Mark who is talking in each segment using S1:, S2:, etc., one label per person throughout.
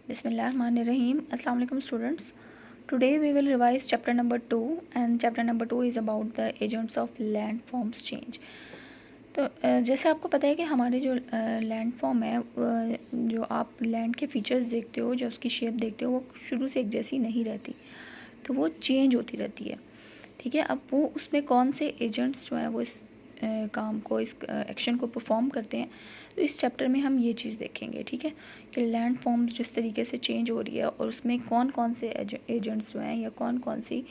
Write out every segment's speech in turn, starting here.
S1: Bismillahirrahmanirrahim. Assalamu alaikum students. Today we will revise chapter number 2 and chapter number 2 is about the agents of landforms change. तो जैसे आपको पता है कि हमारे जो लैंड फॉर्म है, जो आप लैंड के फीचर्स देखते हो, जो उसकी शेप देखते हो, वो शुरू से एक जैसी नहीं रहती, तो वो चेंज होती रहती है। ठीक है, अब वो उसमें कौन से एजेंट्स जो हैं वो इस काम को, इस एक्शन को परफॉर्म करते हैं, तो इस चैप्टर में हम ये चीज़ देखेंगे। ठीक है, कि लैंड फॉर्म्स जिस तरीके से चेंज हो रही है और उसमें कौन कौन से एजेंट्स जो हैं या कौन कौन सी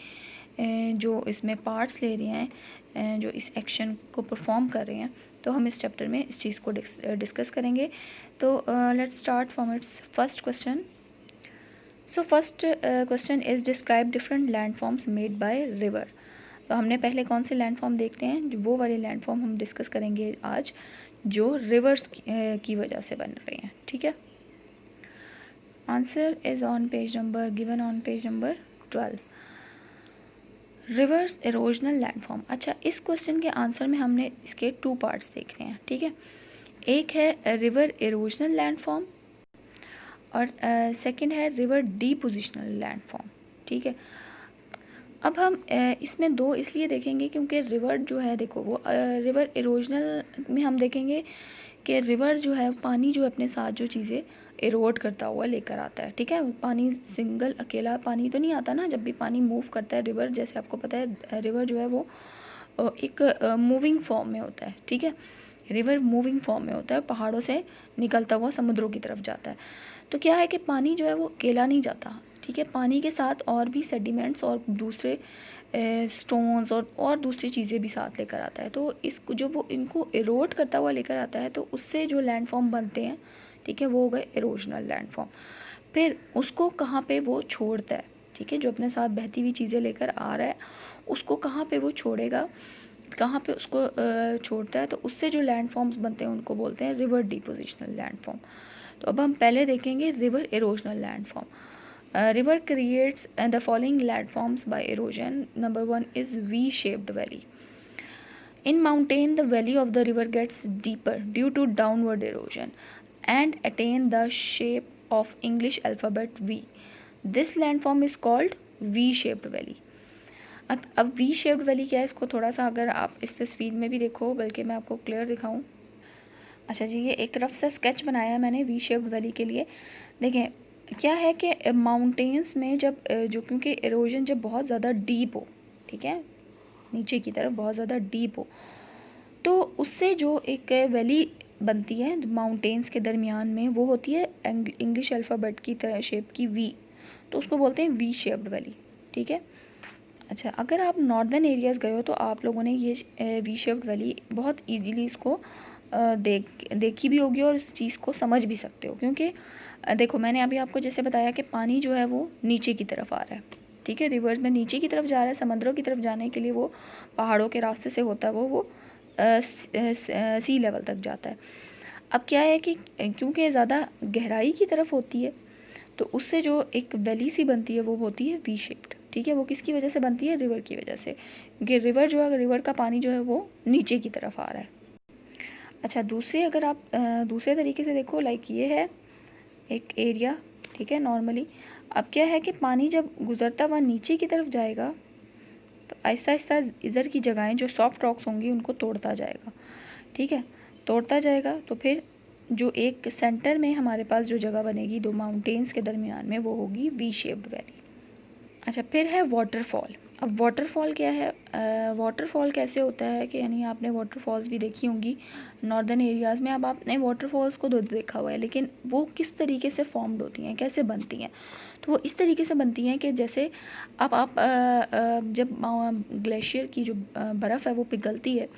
S1: जो इसमें पार्ट्स ले रहे हैं, जो इस एक्शन को परफॉर्म कर रहे हैं, तो हम इस चैप्टर में इस चीज़ को डिस्कस करेंगे। तो let's start from its first question. So first question is describe different land forms made by river. तो हमने पहले कौन से लैंड फॉर्म देखते हैं, जो वो वाले लैंड फॉर्म हम डिस्कस करेंगे आज जो रिवर्स की वजह से बन रहे हैं। ठीक है, answer is on page number given on page number 12, reverse erosional landform. अच्छा, इस क्वेश्चन के आंसर में हमने इसके 2 पार्ट्स देख रहे हैं। ठीक है, एक है रिवर इरोजनल लैंडफॉर्म और सेकंड है रिवर डीपोजिशनल लैंडफॉर्म। ठीक है, अब हम इसमें 2 इसलिए देखेंगे क्योंकि रिवर जो है, देखो वो रिवर इरोजनल में हम देखेंगे कि रिवर जो है, पानी जो अपने साथ जो चीज़ें इरोड करता हुआ लेकर आता है। ठीक है, पानी सिंगल अकेला पानी तो नहीं आता ना, जब भी पानी मूव करता है रिवर, जैसे आपको पता है रिवर जो है वो एक मूविंग फॉर्म में होता है। ठीक है, रिवर मूविंग फॉर्म में होता है, पहाड़ों से निकलता हुआ समुद्रों की तरफ जाता है। तो क्या है कि पानी जो है वो अकेला नहीं जाता। ठीक है, पानी के साथ और भी सेडिमेंट्स और दूसरे स्टोन्स और दूसरी चीज़ें भी साथ लेकर आता है। तो इसको जो वो इनको इरोड करता हुआ लेकर आता है, तो उससे जो लैंडफॉर्म बनते हैं, ठीक है, वो हो गए इरोजनल लैंडफॉर्म। फिर उसको कहाँ पे वो छोड़ता है, ठीक है, जो अपने साथ बहती हुई चीज़ें लेकर आ रहा है, उसको कहाँ पे वो छोड़ेगा, कहाँ पे उसको छोड़ता है, तो उससे जो लैंडफॉर्म्स बनते हैं उनको बोलते हैं रिवर डिपोजिशनल लैंडफॉर्म। तो अब हम पहले देखेंगे river erosional landform. River creates the following landforms by erosion. Number 1 is V-shaped valley. In mountain, the valley of the river gets deeper due to downward erosion and attain the shape of English alphabet V. This landform is called V-shaped valley. अब V-shaped valley क्या है, इसको थोड़ा सा अगर आप इस तस्वीर में भी देखो, बल्कि मैं आपको क्लियर दिखाऊं। अच्छा जी, ये एक रफ सा स्केच बनाया है मैंने V-shaped valley के लिए। देखें क्या है कि माउंटेन्स में जब जो, क्योंकि इरोजन जब बहुत ज़्यादा डीप हो, ठीक है, नीचे की तरफ बहुत ज़्यादा डीप हो, तो उससे जो एक वैली बनती है माउंटेन्स के दरमियान में, वो होती है इंग्लिश अल्फ़ाबेट की तरह शेप की वी, तो उसको बोलते हैं वी शेप्ड वैली। ठीक है, अच्छा, अगर आप नॉर्दर्न एरियाज़ गए हो तो आप लोगों ने ये वी शेप्ड वैली बहुत ईजीली इसको देखी भी होगी और इस चीज़ को समझ भी सकते हो, क्योंकि देखो मैंने अभी आपको जैसे बताया कि पानी जो है वो नीचे की तरफ आ रहा है। ठीक है, रिवर्स में नीचे की तरफ जा रहा है, समंदरों की तरफ जाने के लिए वो पहाड़ों के रास्ते से होता है, वो सी लेवल तक जाता है। अब क्या है कि क्योंकि ज़्यादा गहराई की तरफ होती है, तो उससे जो एक वैली सी बनती है वो होती है वी शेप्ड। ठीक है, वो किसकी वजह से बनती है, रिवर की वजह से, क्योंकि रिवर जो है, रिवर का पानी जो है वो नीचे की तरफ आ रहा है। अच्छा, दूसरे अगर आप दूसरे तरीके से देखो, लाइक ये है एक एरिया, ठीक है, नॉर्मली अब क्या है कि पानी जब गुजरता हुआ नीचे की तरफ जाएगा, तो आहिस्ता आहिस्ता इधर की जगहें जो सॉफ्ट रॉक्स होंगी उनको तोड़ता जाएगा। ठीक है, तोड़ता जाएगा, तो फिर जो एक सेंटर में हमारे पास जो जगह बनेगी दो माउंटेन्स के दरमियान में, वो होगी वी शेप्ड वैली। अच्छा, फिर है वाटरफॉल। अब वाटरफॉल क्या है, वाटरफॉल कैसे होता है कि यानी आपने वाटरफॉल्स भी देखी होंगी नॉर्दर्न एरियाज़ में। अब आपने वाटरफॉल्स को तो देखा हुआ है, लेकिन वो किस तरीके से फॉर्म्ड होती हैं, कैसे बनती हैं, तो वो इस तरीके से बनती हैं कि जैसे अब आप जब ग्लेशियर की जो बर्फ़ है वो पिघलती है,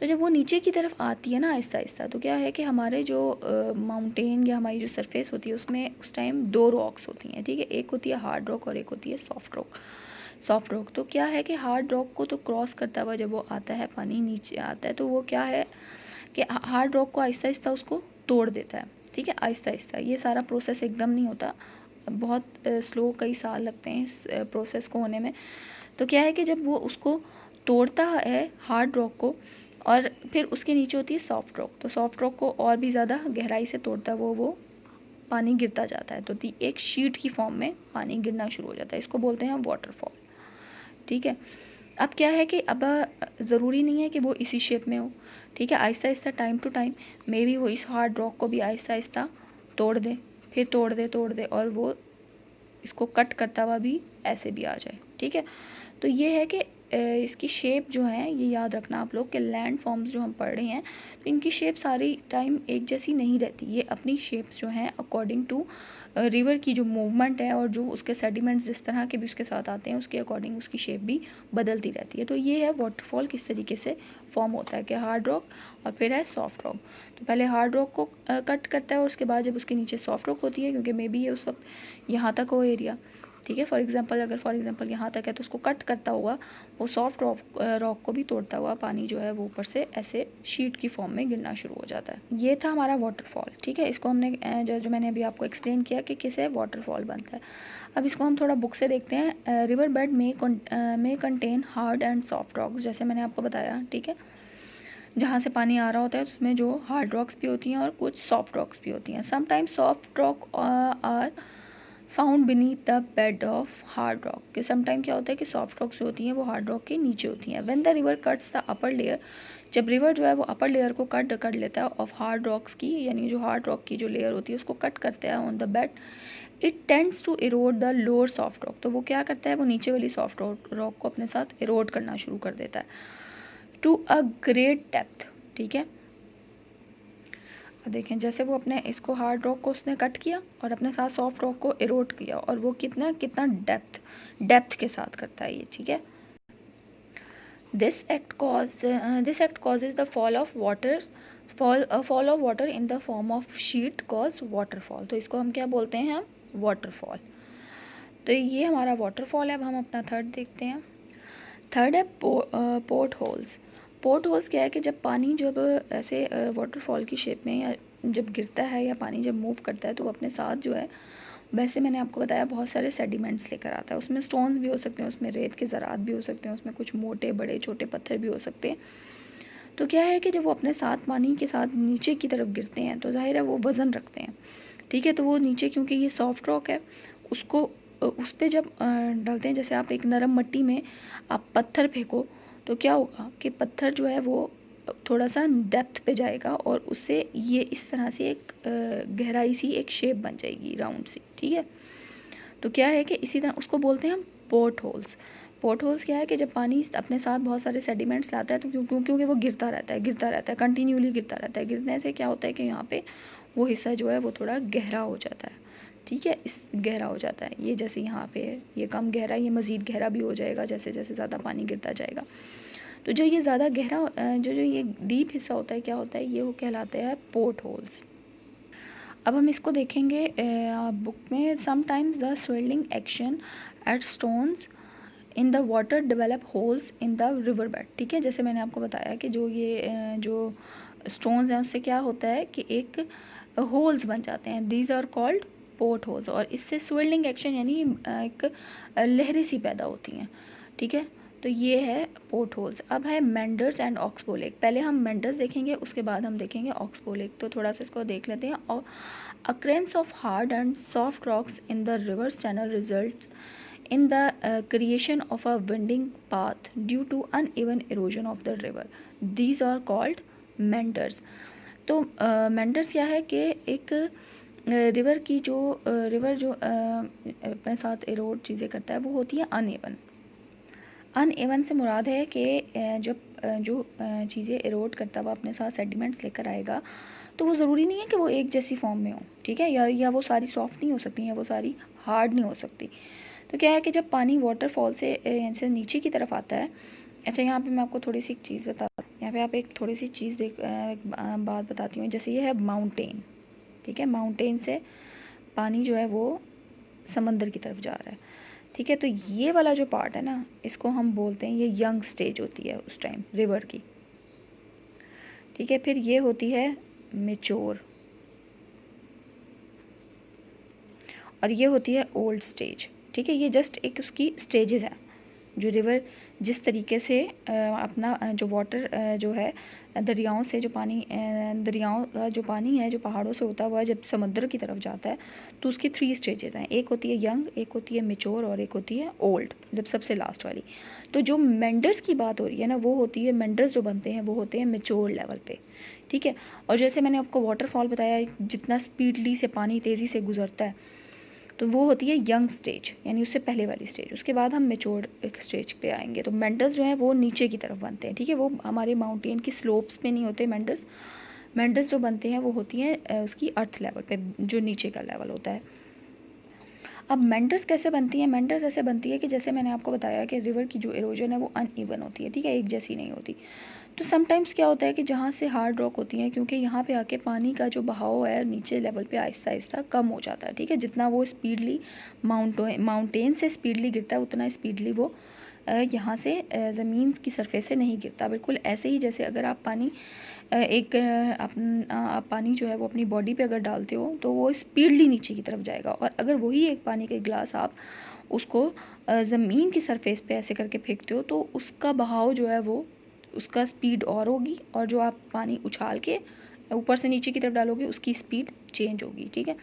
S1: तो जब वो नीचे की तरफ आती है ना आहिस्ता आहिस्ता, तो क्या है कि हमारे जो माउंटेन या हमारी जो सरफेस होती है उसमें उस टाइम 2 रॉक्स होती हैं। ठीक है, एक होती है हार्ड रॉक और एक होती है सॉफ्ट रॉक। सॉफ्ट रॉक तो क्या है कि हार्ड रॉक को तो क्रॉस करता हुआ जब वो आता है, पानी नीचे आता है, तो वो क्या है कि हार्ड रॉक को आहिस्ता आहिस्ता उसको तोड़ देता है। ठीक है, आहिस्ता आहिस्ता, ये सारा प्रोसेस एकदम नहीं होता, बहुत स्लो, कई साल लगते हैं इस प्रोसेस को होने में। तो क्या है कि जब वो उसको तोड़ता है हार्ड रॉक को, और फिर उसके नीचे होती है सॉफ्ट रॉक, तो सॉफ्ट रॉक को और भी ज़्यादा गहराई से तोड़ता है वो पानी गिरता जाता है, तो एक शीट की फॉर्म में पानी गिरना शुरू हो जाता है, इसको बोलते हैं वाटरफॉल। ठीक है, अब क्या है कि अब ज़रूरी नहीं है कि वो इसी शेप में हो। ठीक है, आहिस्ता आहिस्ता time to time maybe वो इस हार्ड रॉक को भी आहिस्ता आहिस्ता तोड़ दे, फिर तोड़ दे और वो इसको कट करता हुआ भी ऐसे भी आ जाए। ठीक है, तो ये है कि इसकी शेप जो है, ये याद रखना आप लोग कि लैंड फॉर्म्स जो हम पढ़ रहे हैं तो इनकी शेप सारी टाइम एक जैसी नहीं रहती, ये अपनी शेप्स जो हैं अकॉर्डिंग टू रिवर की जो मूवमेंट है और जो उसके सेडिमेंट्स जिस तरह के भी उसके साथ आते हैं उसके अकॉर्डिंग उसकी शेप भी बदलती रहती है। तो ये है वाटरफॉल किस तरीके से फॉर्म होता है कि हार्ड रॉक और फिर है सॉफ्ट रॉक। तो पहले हार्ड रॉक को कट करता है और उसके बाद जब उसके नीचे सॉफ्ट रॉक होती है, क्योंकि मे बी ये उस वक्त यहाँ तक हो एरिया, ठीक है, फॉर एग्जांपल यहाँ तक है तो उसको कट करता हुआ वो सॉफ्ट रॉक को भी तोड़ता हुआ पानी जो है वो ऊपर से ऐसे शीट की फॉर्म में गिरना शुरू हो जाता है। ये था हमारा वाटरफॉल। ठीक है, इसको हमने जो मैंने अभी आपको एक्सप्लेन किया कि किसे वाटरफॉल बनता है। अब इसको हम थोड़ा बुक से देखते हैं। रिवर बेड में contain hard and soft rocks, जैसे मैंने आपको बताया। ठीक है, जहाँ से पानी आ रहा होता है तो उसमें जो हार्ड रॉक्स भी होती हैं और कुछ सॉफ्ट रॉक्स भी होती हैं। Sometimes soft rock are found beneath the bed of hard rock, कि समटाइम क्या होता है कि सॉफ्ट रॉक्स जो होती हैं वो हार्ड रॉक के नीचे होती हैं। When the river cuts the upper layer, जब रिवर जो है वो अपर लेयर को कट कर लेता है ऑफ हार्ड रॉक्स की, यानी जो हार्ड रॉक की जो लेयर होती है उसको कट करता है on the bed, it tends to erode the lower soft rock, तो वो क्या करता है, वो नीचे वाली सॉफ्ट रॉक को अपने साथ इरोड करना शुरू कर देता है टू अ ग्रेट डेप्थ। ठीक है, अब देखें जैसे वो अपने इसको हार्ड रॉक को उसने कट किया और अपने साथ सॉफ्ट रॉक को इरोड किया, और वो कितना कितना डेप्थ के साथ करता है ये। ठीक है, this act causes the fall of water in the form of sheet cause waterfall. तो इसको हम क्या बोलते हैं, हम वाटरफॉल। तो ये हमारा वाटरफॉल है। अब हम अपना थर्ड देखते हैं। थर्ड है पोर्ट होल्स। पोर्ट होल्स क्या है कि जब पानी जब ऐसे वाटरफॉल की शेप में या जब गिरता है या पानी जब मूव करता है तो वो अपने साथ जो है, वैसे मैंने आपको बताया बहुत सारे सेडिमेंट्स लेकर आता है। उसमें स्टोन्स भी हो सकते हैं, उसमें रेत के ज़रात भी हो सकते हैं, उसमें कुछ मोटे बड़े छोटे पत्थर भी हो सकते हैं। तो क्या है कि जब वो अपने साथ पानी के साथ नीचे की तरफ गिरते हैं तो जाहिर है वो वज़न रखते हैं। ठीक है, तो वो नीचे क्योंकि ये सॉफ्ट रॉक है उसको उस पर जब डालते हैं, जैसे आप एक नरम मिट्टी में आप पत्थर फेंको तो क्या होगा कि पत्थर जो है वो थोड़ा सा डेप्थ पे जाएगा और उससे ये इस तरह से एक गहराई सी एक शेप बन जाएगी राउंड सी। ठीक है, तो क्या है कि इसी तरह उसको बोलते हैं हम पोर्ट होल्स। पोर्ट होल्स क्या है कि जब पानी अपने साथ बहुत सारे सेडिमेंट्स लाता है तो क्योंकि वो गिरता रहता है कंटिन्यूली गिरता रहता है। गिरने से क्या होता है कि यहाँ पे वो हिस्सा जो है वो थोड़ा गहरा हो जाता है। ठीक है, इस गहरा हो जाता है, ये जैसे यहाँ पे है ये कम गहरा, ये मज़ीद गहरा भी हो जाएगा जैसे जैसे ज़्यादा पानी गिरता जाएगा। तो जो ये ज़्यादा गहरा जो ये डीप हिस्सा होता है क्या होता है, ये वो कहलाते हैं पोर्ट होल्स। अब हम इसको देखेंगे बुक में। Sometimes the swelling action at stones in the water develop holes in the river bed. ठीक है, जैसे मैंने आपको बताया कि जो ये जो स्टोन्स हैं उससे क्या होता है कि एक होल्स बन जाते हैं, these are called potholes, और इससे स्वेलिंग एक्शन यानी एक लहरें सी पैदा होती हैं। ठीक है, तो ये है पोर्ट होल्स। अब है मेंडर्स एंड ऑक्सबो लेक। पहले हम मेंडर्स देखेंगे उसके बाद हम देखेंगे ऑक्सबो लेक। तो थोड़ा सा इसको देख लेते हैं। और occurrence of hard and soft rocks in the river's channel results in the creation of a winding path due to uneven erosion of the river. These are called meanders. तो meanders क्या है कि एक रिवर की जो river जो अपने साथ एरोड चीज़ें करता है वो होती है अनएवन। अनएवन से मुराद है कि जब जो चीज़ें एरोड करता हुआ अपने साथ सेडिमेंट्स लेकर आएगा तो वो ज़रूरी नहीं है कि वो एक जैसी फॉर्म में हो। ठीक है, या वो सारी सॉफ्ट नहीं हो सकती, या वो सारी हार्ड नहीं हो सकती। तो क्या है कि जब पानी वाटरफॉल से नीचे की तरफ आता है। अच्छा, यहाँ पे मैं आपको थोड़ी सी एक चीज़ यहाँ पे आप एक थोड़ी सी चीज़ बात बताती हूँ। जैसे ये है माउंटेन। ठीक है, माउंटेन से पानी जो है वो समंदर की तरफ जा रहा है। ठीक है, तो ये वाला जो पार्ट है ना, इसको हम बोलते हैं ये यंग स्टेज होती है उस टाइम रिवर की। ठीक है, फिर ये होती है मेच्योर, और ये होती है ओल्ड स्टेज। ठीक है, ये जस्ट एक उसकी स्टेजेस हैं जो रिवर जिस तरीके से अपना जो वाटर जो है दरियाओं से जो पानी दरियाओं का जो पानी है जो पहाड़ों से होता हुआ जब समुद्र की तरफ जाता है तो उसकी 3 स्टेजेस हैं। एक होती है यंग, एक होती है मेच्योर और एक होती है ओल्ड, जब सबसे लास्ट वाली। तो जो मेंडर्स की बात हो रही है ना, वो होती है मेंडर्स जो बनते हैं वो होते हैं मेच्योर लेवल पे, ठीक है। और जैसे मैंने आपको वाटरफॉल बताया, जितना स्पीडली से पानी तेज़ी से गुजरता है तो वो होती है यंग स्टेज, यानी उससे पहले वाली स्टेज। उसके बाद हम मेच्योर स्टेज पे आएंगे। तो मेंडर्स जो है वो नीचे की तरफ बनते हैं, ठीक है। वो हमारे माउंटेन की स्लोप्स पे नहीं होते मेंडर्स। मेंडर्स जो बनते हैं वो होती हैं उसकी अर्थ लेवल पे, जो नीचे का लेवल होता है। अब मेंडर्स कैसे बनती है? मेंडर्स ऐसे बनती है कि जैसे मैंने आपको बताया कि रिवर की जो इरोजन है वो अनइवन होती है, ठीक है, एक जैसी नहीं होती। तो समटाइम्स क्या होता है कि जहाँ से हार्ड रॉक होती हैं, क्योंकि यहाँ पे आके पानी का जो बहाव है नीचे लेवल पे आहिस्ता आहिस्ता कम हो जाता है, ठीक है। जितना वो स्पीडली माउंटेन से स्पीडली गिरता है उतना स्पीडली वो यहाँ से ज़मीन की सरफेस से नहीं गिरता। बिल्कुल ऐसे ही जैसे अगर आप पानी आप पानी जो है वो अपनी बॉडी पे अगर डालते हो तो वो स्पीडली नीचे की तरफ जाएगा, और अगर वही एक पानी का गिलास आप उसको ज़मीन की सरफेस पे ऐसे करके फेंकते हो तो उसका बहाव जो है वो उसका स्पीड और होगी, और जो आप पानी उछाल के ऊपर से नीचे की तरफ डालोगे उसकी स्पीड चेंज होगी, ठीक है।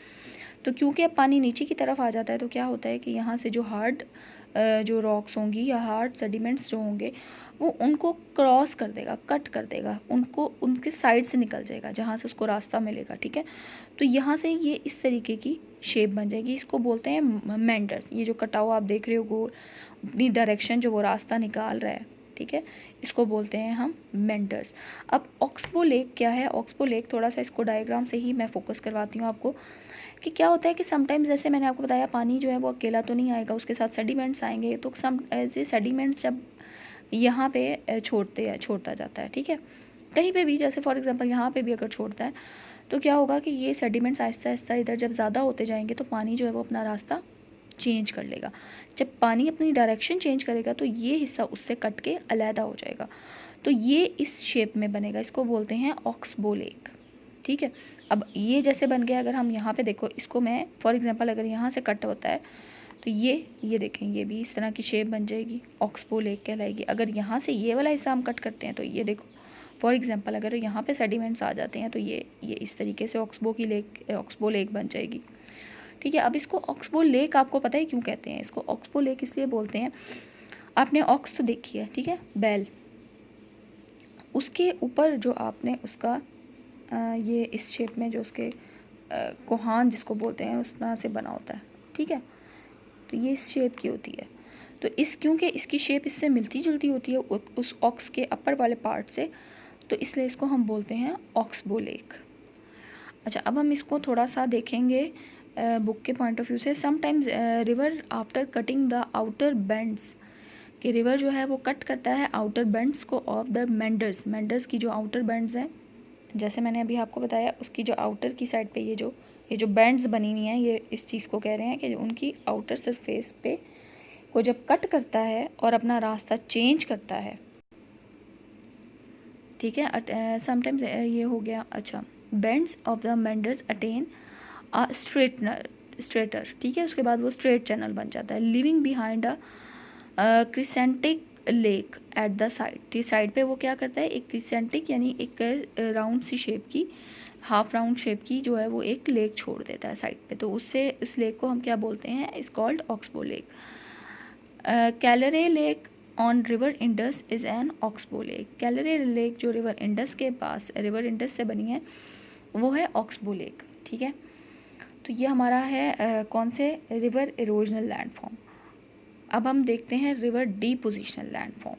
S1: तो क्योंकि अब पानी नीचे की तरफ आ जाता है तो क्या होता है कि यहाँ से जो हार्ड जो रॉक्स होंगी या हार्ड सेडिमेंट्स जो होंगे वो उनको क्रॉस कर देगा, कट कर देगा, उनको उनके साइड से निकल जाएगा जहाँ से उसको रास्ता मिलेगा, ठीक है। तो यहाँ से ये इस तरीके की शेप बन जाएगी। इसको बोलते हैं मेंडर्स। ये जो कटा हुआ आप देख रहे हो गोल, अपनी डायरेक्शन जो वो रास्ता निकाल रहा है, ठीक है, इसको बोलते हैं हम मेंडर्स। अब ऑक्सबो लेक क्या है? ऑक्सबो लेक थोड़ा सा इसको डायग्राम से ही मैं फोकस करवाती हूँ आपको कि क्या होता है कि समटाइम्स जैसे मैंने आपको बताया पानी जो है वो अकेला तो नहीं आएगा, उसके साथ सेडिमेंट्स आएंगे। तो सम ऐसे सेडिमेंट्स जब यहाँ पे छोड़ता जाता है, ठीक है, कहीं पे भी, जैसे फॉर एग्जांपल यहाँ पे भी अगर छोड़ता है तो क्या होगा कि ये सेडिमेंट्स आहिस्ता आहिस्ता इधर जब ज़्यादा होते जाएंगे तो पानी जो है वो अपना रास्ता चेंज कर लेगा। जब पानी अपनी डायरेक्शन चेंज करेगा तो ये हिस्सा उससे कट के अलहदा हो जाएगा, तो ये इस शेप में बनेगा। इसको बोलते हैं ऑक्सबो लेक, ठीक है। अब ये जैसे बन गया, अगर हम यहाँ पे देखो, इसको मैं फॉर एग्जांपल अगर यहाँ से कट होता है तो ये देखें, ये भी इस तरह की शेप बन जाएगी, ऑक्सबो लेक कहलाएगी। अगर यहाँ से ये वाला हिस्सा हम कट करते हैं तो ये देखो, फॉर एग्जांपल अगर यहाँ पे सेडिमेंट्स आ जाते हैं तो ये इस तरीके से ऑक्सबो लेक बन जाएगी, ठीक है। अब इसको ऑक्सबो लेक आपको पता है क्यों कहते हैं? इसको ऑक्सबो लेक इसलिए बोलते हैं, आपने ऑक्स तो देखी है, ठीक है, बैल, उसके ऊपर जो आपने उसका ये इस शेप में जो उसके कोहान जिसको बोलते हैं उस तरह से बना होता है, ठीक है। तो ये इस शेप की होती है। तो क्योंकि इसकी शेप इससे मिलती जुलती होती है उस ऑक्स के अपर वाले पार्ट से, तो इसलिए इसको हम बोलते हैं ऑक्सबो लेक। अच्छा, अब हम इसको थोड़ा सा देखेंगे बुक के पॉइंट ऑफ व्यू से। Sometimes river after cutting the outer bends, कि रिवर जो है वो कट करता है आउटर बेंड्स को ऑफ द मेंडर्स की जो आउटर बेंड्स हैं, जैसे मैंने अभी आपको बताया, उसकी जो आउटर की साइड पे ये जो बैंड्स बनी हुई हैं, ये इस चीज़ को कह रहे हैं कि उनकी आउटर सरफेस पे को जब कट करता है और अपना रास्ता चेंज करता है, ठीक है। समटाइम्स ये हो गया। अच्छा, bends of the meanders attain a straighter, ठीक है, उसके बाद वो स्ट्रेट चैनल बन जाता है, living behind a crescentic lake at the side. Side पे वो क्या करता है, एक क्रिसेंटिक यानी एक राउंड सी शेप की, हाफ राउंड शेप की जो है वो एक लेक छोड़ देता है साइड पे। तो उससे इस लेक को हम क्या बोलते हैं? Is called oxbow lake. कैलरे lake on river Indus is an oxbow lake. कैलरे लेक जो रिवर इंडस के पास, रिवर इंडस से बनी है, वो है ऑक्सबो लेक, ठीक है। तो ये हमारा है कौन से? River erosional landform. अब हम देखते हैं रिवर डिपोजिशनल लैंडफॉर्म।